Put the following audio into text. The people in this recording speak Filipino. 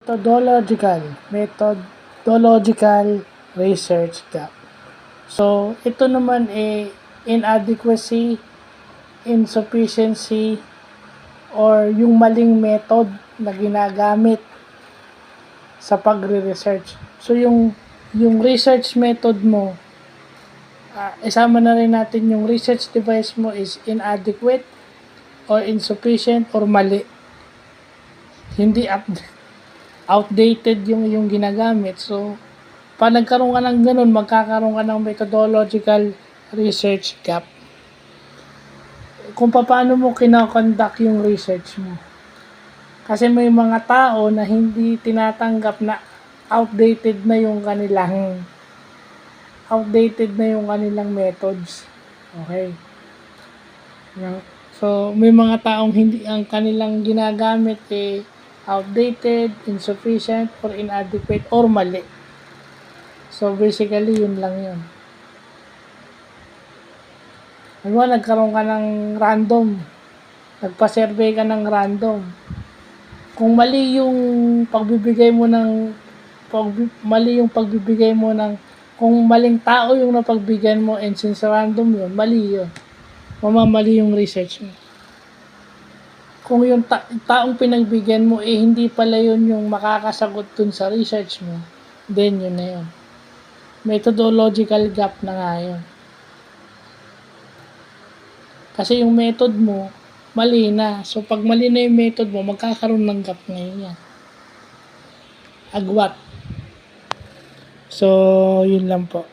methodological research gap. So, ito naman inadequacy, insufficiency, or yung maling method na ginagamit sa pagre-research. So, yung research method mo, isama na rin natin yung research device mo is inadequate or insufficient or mali. Hindi outdated yung ginagamit. So, pag nagkaroon ka ng ganun, magkakaroon ka ng methodological research gap. Kung paano mo kinakonduct yung research mo. Kasi may mga tao na hindi tinatanggap na outdated na yung kanilang methods. Okay. So, may mga taong hindi ang kanilang ginagamit outdated, insufficient, or inadequate, or mali. So, basically, yun lang yun. Nagkaroon ka ng random. Nagpa-survey ka ng random. Kung mali yung pagbibigay mo kung maling tao yung napagbigyan mo and since random yun, mali yun. Mamamali yung research mo. Kung yung taong pinagbigyan mo hindi pala yun yung makakasagot dun sa research mo, then yun na yun. Methodological gap na nga yun. Kasi yung method mo, mali na. So, pag mali na yung method mo, magkakaroon ng gap ngayon yan. Agwat. So, yun lang po.